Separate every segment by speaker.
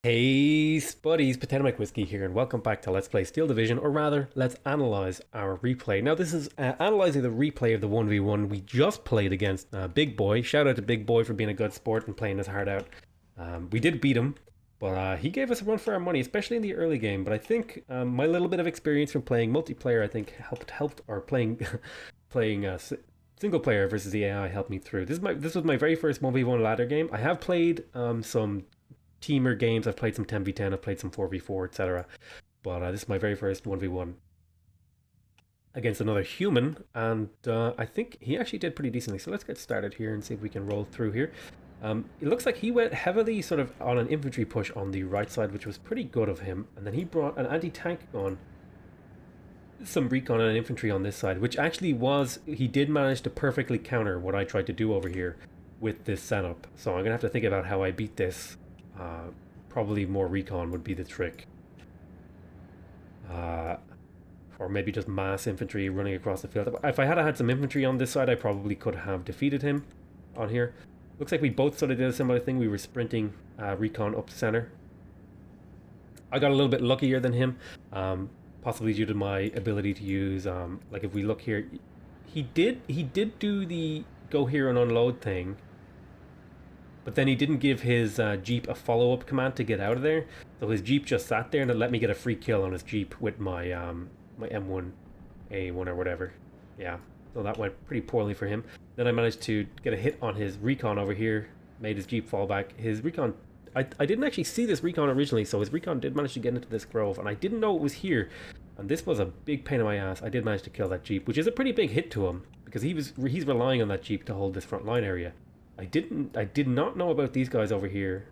Speaker 1: Hey Spuddies, Potato Whiskey here, and welcome back to Let's Play Steel Division, or rather, let's analyze our replay. Now, this is analyzing the replay of the 1v1 we just played against Big Boy. Shout out to Big Boy for being a good sport and playing his heart out. We did beat him, but he gave us a run for our money, especially in the early game. But I think my little bit of experience from playing multiplayer, I think, helped, or playing single player versus the AI helped me through. This was my very first 1v1 ladder game. I have played some teamer games. I've played some 10v10, I've played some 4v4, etc. But this is my very first 1v1 against another human, and I think he actually did pretty decently. So let's get started here and see if we can roll through here. It looks like he went heavily sort of on an infantry push on the right side, which was pretty good of him, and then he brought an anti-tank gun, some recon and infantry on this side, which actually he did manage to perfectly counter what I tried to do over here with this setup. So I'm gonna have to think about how I beat this. Probably more recon would be the trick. Or maybe just mass infantry running across the field. If I had some infantry on this side, I probably could have defeated him on here. Looks like we both sort of did a similar thing. We were sprinting recon up the center. I got a little bit luckier than him, possibly due to my ability to use, like if we look here, he did do the go here and unload thing. But then he didn't give his Jeep a follow-up command to get out of there. So his Jeep just sat there and it let me get a free kill on his Jeep with my my M1A1 or whatever. Yeah, so that went pretty poorly for him. Then I managed to get a hit on his recon over here, made his Jeep fall back. His recon, I didn't actually see this recon originally, so his recon did manage to get into this grove, and I didn't know it was here. And this was a big pain in my ass. I did manage to kill that Jeep, which is a pretty big hit to him, because he's relying on that Jeep to hold this front line area. I did not know about these guys over here.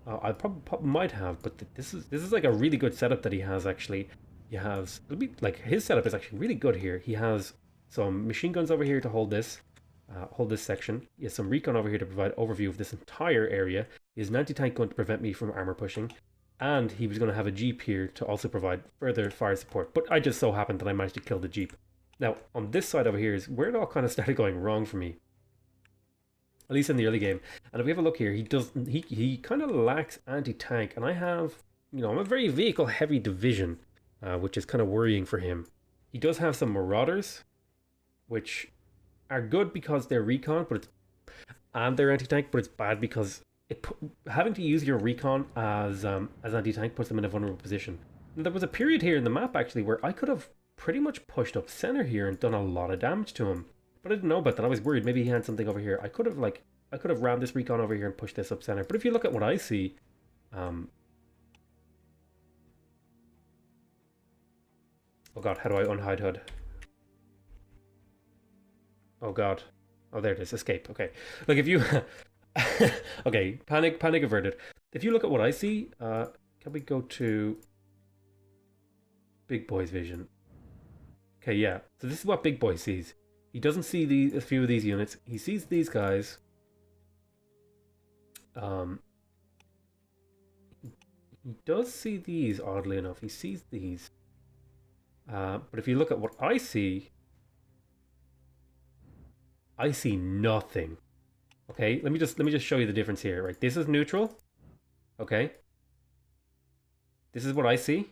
Speaker 1: I probably might have, but this is like a really good setup that he has actually. He has, like, his setup is actually really good here. He has some machine guns over here to hold this section. He has some recon over here to provide overview of this entire area. He has an anti-tank gun to prevent me from armor pushing, and he was going to have a Jeep here to also provide further fire support. But I just so happened that I managed to kill the Jeep. Now on this side over here is where it all kind of started going wrong for me, at least in the early game. And if we have a look here, he kind of lacks anti-tank, and I have, I'm a very vehicle heavy division, which is kind of worrying for him. He does have some Marauders, which are good because they're recon, and they're anti-tank, but it's bad because having to use your recon as anti-tank puts them in a vulnerable position. And there was a period here in the map actually where I could have pretty much pushed up center here and done a lot of damage to him. But I didn't know about that. I was worried maybe he had something over here. I could have rammed this recon over here and pushed this up center. But if you look at what I see, oh god, how do I unhide HUD? Oh god. Oh, there it is. Escape. Okay. Look, if you okay, panic averted. If you look at what I see, can we go to Big Boy's vision? Okay, yeah. So this is what Big Boy sees. He doesn't see a few of these units. He sees these guys. He does see these, oddly enough. He sees these. But if you look at what I see nothing. Okay, let me just show you the difference here. Right, this is neutral. Okay. This is what I see.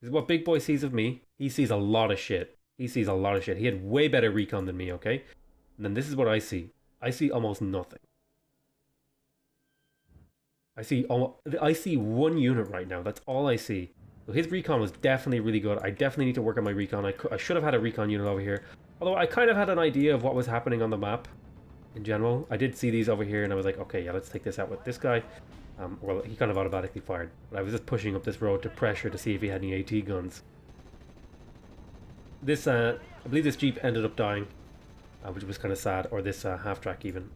Speaker 1: This is what Big Boy sees of me. He sees a lot of shit. He sees a lot of shit. He had way better recon than me, okay? And then this is what I see. I see almost nothing. I see one unit right now. That's all I see. So his recon was definitely really good. I definitely need to work on my recon. I should have had a recon unit over here. Although I kind of had an idea of what was happening on the map in general. I did see these over here and I was like, okay, yeah, let's take this out with this guy. Well, he kind of automatically fired. But I was just pushing up this road to pressure to see if he had any AT guns. This, I believe this Jeep ended up dying, which was kind of sad, or this half-track even,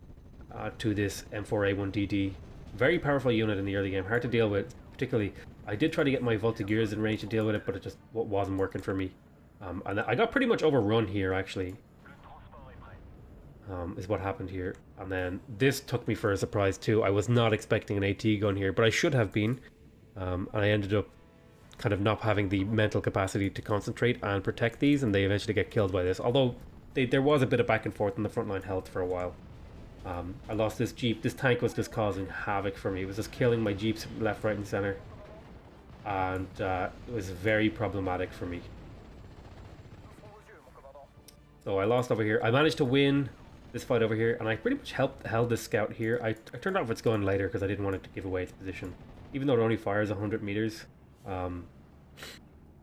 Speaker 1: to this M4A1DD. Very powerful unit in the early game, hard to deal with, particularly. I did try to get my Voltigeurs in range to deal with it, but it just wasn't working for me. And I got pretty much overrun here, actually, is what happened here. And then this took me for a surprise too. I was not expecting an AT gun here, but I should have been. And I ended up kind of not having the mental capacity to concentrate and protect these, and they eventually get killed by this. Although there was a bit of back and forth in the frontline health for a while. I lost this Jeep. This tank was just causing havoc for me. It was just killing my Jeeps left, right, and center. And it was very problematic for me. So I lost over here. I managed to win this fight over here, and I pretty much held this scout here. I turned off its gun later because I didn't want it to give away its position. Even though it only fires 100 meters.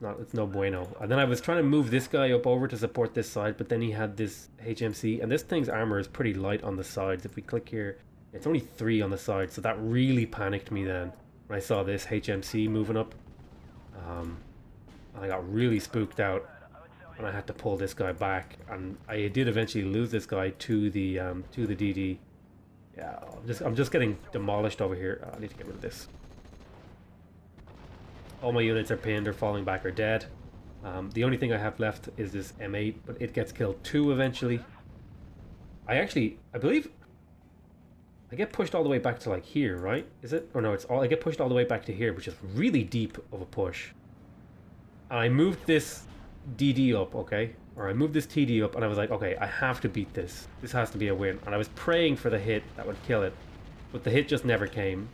Speaker 1: It's no bueno. And then I was trying to move this guy up over to support this side, but then he had this HMC, and this thing's armor is pretty light on the sides. If we click here, it's only 3 on the side, so that really panicked me then when I saw this HMC moving up. And I got really spooked out, and I had to pull this guy back, and I did eventually lose this guy to the DD. Yeah, I'm just getting demolished over here. I need to get rid of this. All my units are pinned or falling back or dead. The only thing I have left is this M8, but it gets killed too eventually. I believe I get pushed all the way back to like here, right? Is it? Or no, I get pushed all the way back to here, which is really deep of a push. And I moved this DD up, okay? Or I moved this TD up, and I was like, okay, I have to beat this. This has to be a win. And I was praying for the hit that would kill it. But the hit just never came,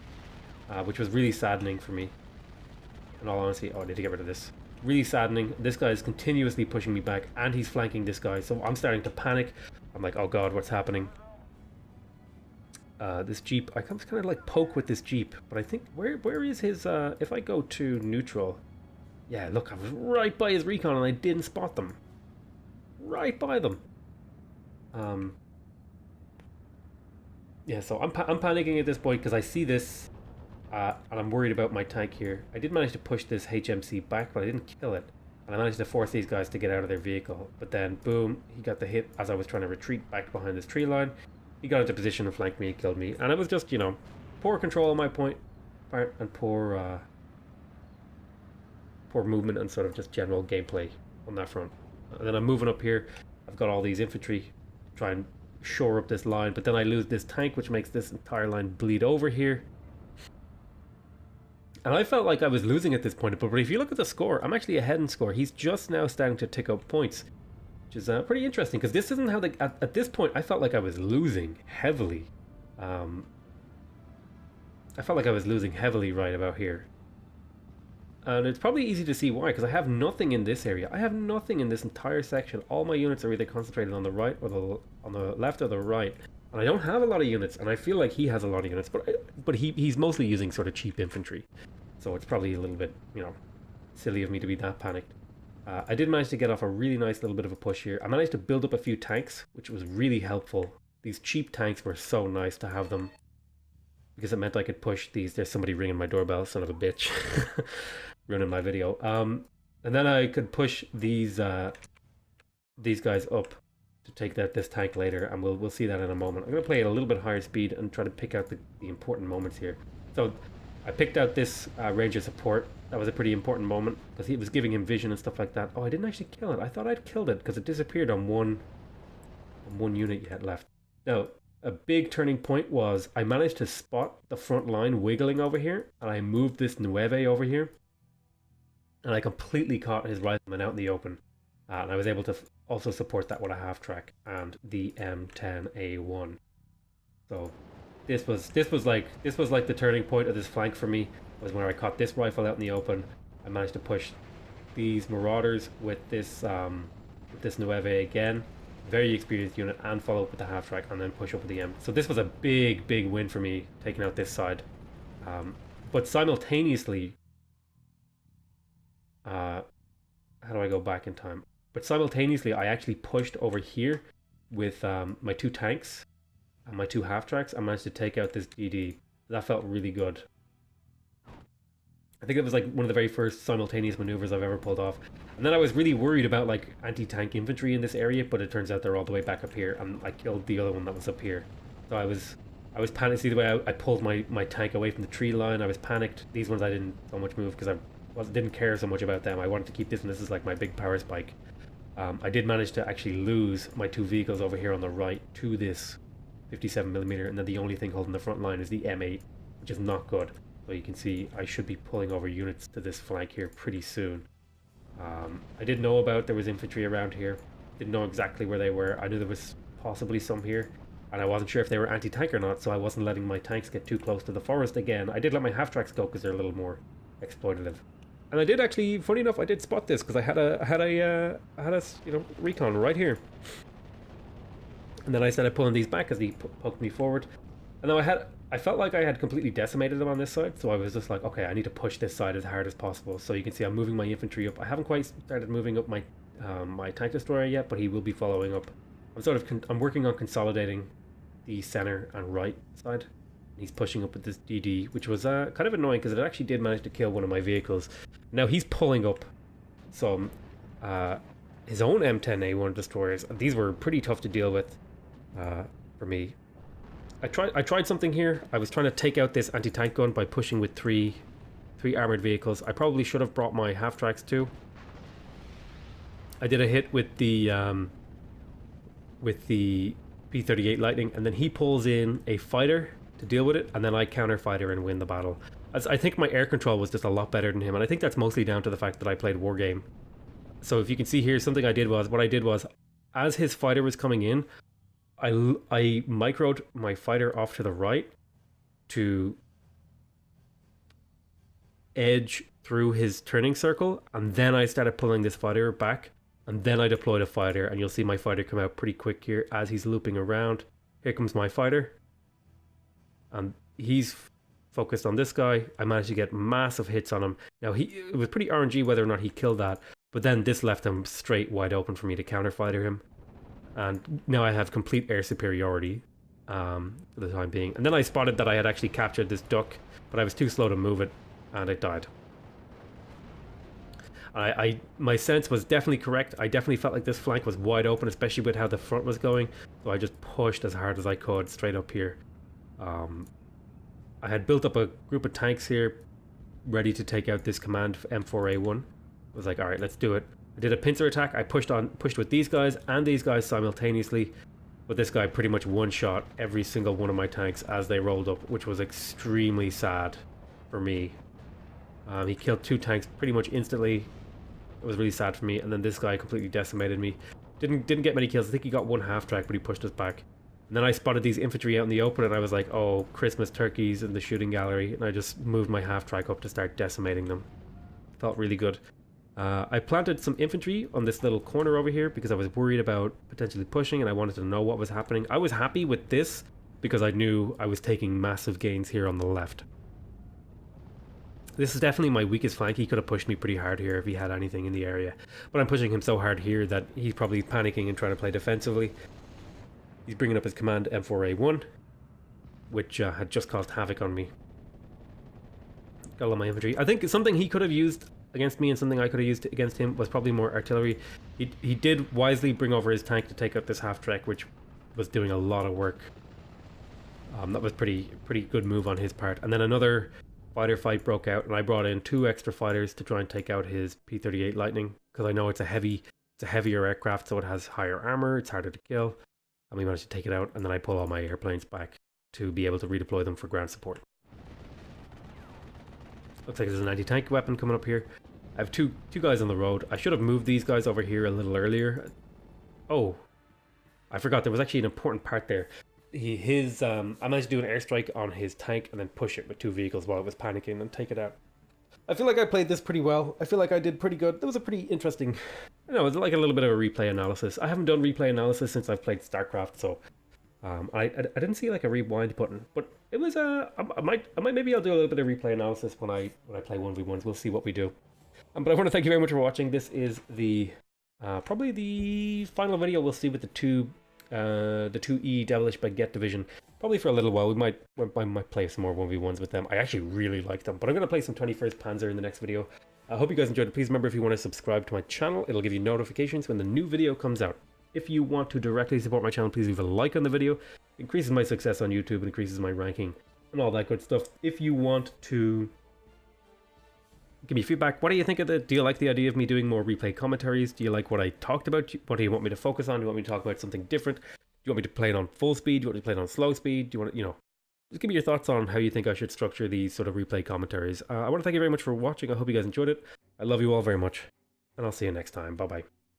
Speaker 1: which was really saddening for me. In all honesty, I need to get rid of this. Really saddening. This guy is continuously pushing me back, and he's flanking this guy, so I'm starting to panic. I'm like, oh god, what's happening? This Jeep, I kind of like poke with this Jeep, but I think, where is his, if I go to neutral, yeah, look, I was right by his recon, and I didn't spot them. Right by them. Yeah, so I'm panicking at this point, because I see this, and I'm worried about my tank here. I did manage to push this HMC back, but I didn't kill it. And I managed to force these guys to get out of their vehicle. But then, boom, he got the hit as I was trying to retreat back behind this tree line. He got into position and flanked me and killed me. And it was just, you know, poor control on my part and poor movement and sort of just general gameplay on that front. And then I'm moving up here. I've got all these infantry to try and shore up this line. But then I lose this tank, which makes this entire line bleed over here. And I felt like I was losing at this point, but if you look at the score, I'm actually ahead in score. He's just now starting to tick up points, which is pretty interesting, because this isn't how at this point I felt like I was losing heavily. I felt like I was losing heavily right about here. And it's probably easy to see why, because I have nothing in this area. I have nothing in this entire section. All my units are either concentrated on the right or on the left or the right. And I don't have a lot of units, and I feel like he has a lot of units, but he's mostly using sort of cheap infantry. So it's probably a little bit, you know, silly of me to be that panicked. I did manage to get off a really nice little bit of a push here. I managed to build up a few tanks, which was really helpful. These cheap tanks were so nice to have them, because it meant I could push these. There's somebody ringing my doorbell, son of a bitch. Ruining my video. And then I could push these guys up to take this tank later, and we'll see that in a moment. I'm going to play at a little bit higher speed and try to pick out the important moments here. So I picked out this Ranger support. That was a pretty important moment, because he was giving him vision and stuff like that. Oh, I didn't actually kill it. I thought I'd killed it, because it disappeared on one unit you had left. Now, a big turning point was I managed to spot the front line wiggling over here, and I moved this Nueve over here, and I completely caught his rifleman out in the open. And I was able to also support that with a half-track and the M10A1. So this was like the turning point of this flank for me. Was when I caught this rifle out in the open. I managed to push these Marauders with this Nueve again, very experienced unit, and follow up with the half-track, and then push up with the M. So this was a big win for me, taking out this side. But simultaneously, how do I go back in time? But simultaneously, I actually pushed over here with my 2 tanks and my 2 half-tracks. I managed to take out this DD. That felt really good. I think it was like one of the very first simultaneous maneuvers I've ever pulled off. And then I was really worried about like anti-tank infantry in this area, but it turns out they're all the way back up here, and I killed the other one that was up here. So I was panicked. See the way I pulled my tank away from the tree line. I was panicked. These ones I didn't so much move because I didn't care so much about them. I wanted to keep this one. This is like my big power spike. I did manage to actually lose my 2 vehicles over here on the right to this 57mm, and then the only thing holding the front line is the M8, which is not good. So you can see I should be pulling over units to this flank here pretty soon. I did know there was infantry around here. Didn't know exactly where they were. I knew there was possibly some here. and I wasn't sure if they were anti-tank or not, so I wasn't letting my tanks get too close to the forest again. I did let my half-tracks go because they're a little more exploitative. And I did actually, funny enough, I did spot this because I had a recon right here. And then I started pulling these back as he poked me forward. And then I felt like I had completely decimated them on this side, so I was just like, okay, I need to push this side as hard as possible. So you can see I'm moving my infantry up. I haven't quite started moving up my my tank destroyer yet, but he will be following up. I'm working on consolidating the center and right side. He's pushing up with this DD, which was kind of annoying because it actually did manage to kill one of my vehicles. Now he's pulling up some his own M10A1 destroyers. These were pretty tough to deal with for me. I tried something here. I was trying to take out this anti-tank gun by pushing with three armored vehicles. I probably should have brought my half-tracks too. I did a hit with the P-38 Lightning, and then he pulls in a fighter to deal with it, and then I counter fighter and win the battle. As I think my air control was just a lot better than him, and I think that's mostly down to the fact that I played Wargame. So if you can see here, what I did was, as his fighter was coming in, I microed my fighter off to the right to edge through his turning circle, and then I started pulling this fighter back, and then I deployed a fighter, and you'll see my fighter come out pretty quick here as he's looping around. Here comes my fighter, and he's focused on this guy. I managed to get massive hits on him. Now it was pretty RNG whether or not he killed that, but then this left him straight wide open for me to counter fighter him. And now I have complete air superiority for the time being. And then I spotted that I had actually captured this duck, but I was too slow to move it, and it died. My sense was definitely correct. I definitely felt like this flank was wide open, especially with how the front was going. So I just pushed as hard as I could straight up here. I had built up a group of tanks here, ready to take out this command M4A1. I was like, all right, let's do it. I did a pincer attack. I pushed with these guys and these guys simultaneously, but this guy pretty much one-shot every single one of my tanks as they rolled up, which was extremely sad for me. He killed 2 tanks pretty much instantly. It was really sad for me, and then this guy completely decimated me. Didn't get many kills. I think he got 1 half-track, but he pushed us back. And then I spotted these infantry out in the open, and I was like, oh, Christmas turkeys in the shooting gallery, and I just moved my half-track up to start decimating them. Felt really good. I planted some infantry on this little corner over here because I was worried about potentially pushing, and I wanted to know what was happening. I was happy with this because I knew I was taking massive gains here on the left. This is definitely my weakest flank. He could have pushed me pretty hard here if he had anything in the area, but I'm pushing him so hard here that he's probably panicking and trying to play defensively. He's bringing up his command M4A1, which had just caused havoc on me. Got a lot of my infantry. I think something he could have used against me and something I could have used against him was probably more artillery. He did wisely bring over his tank to take out this half-trek, which was doing a lot of work. That was pretty good move on his part. And then another fighter fight broke out, and I brought in 2 extra fighters to try and take out his P-38 Lightning, because I know it's a heavier aircraft, so it has higher armor, it's harder to kill. And we managed to take it out, and then I pull all my airplanes back to be able to redeploy them for ground support. Looks like there's an anti-tank weapon coming up here. I have two guys on the road. I should have moved these guys over here a little earlier. Oh, I forgot there was actually an important part there. I managed to do an airstrike on his tank and then push it with 2 vehicles while it was panicking and take it out. I feel like I played this pretty well. I feel like I did pretty good. That was a pretty interesting... I don't know, it was like a little bit of a replay analysis. I haven't done replay analysis since I've played StarCraft, so... I didn't see like a rewind button, but it was maybe I'll do a little bit of replay analysis when I play 1v1s. We'll see what we do. But I want to thank you very much for watching. This is the probably the final video we'll see with the 2E Devilish Baguette Division. Probably for a little while. I might play some more 1v1s with them. I actually really like them, but I'm going to play some 21st Panzer in the next video. I hope you guys enjoyed it. Please remember, if you want to subscribe to my channel, it'll give you notifications when the new video comes out. If you want to directly support my channel, please leave a like on the video. It increases my success on YouTube, increases my ranking, and all that good stuff. If you want to give me feedback, what do you think of it? Do you like the idea of me doing more replay commentaries? Do you like what I talked about? What do you want me to focus on? Do you want me to talk about something different? Do you want me to play it on full speed? Do you want me to play it on slow speed? Do you want to, just give me your thoughts on how you think I should structure these sort of replay commentaries. I want to thank you very much for watching. I hope you guys enjoyed it. I love you all very much, and I'll see you next time. Bye-bye.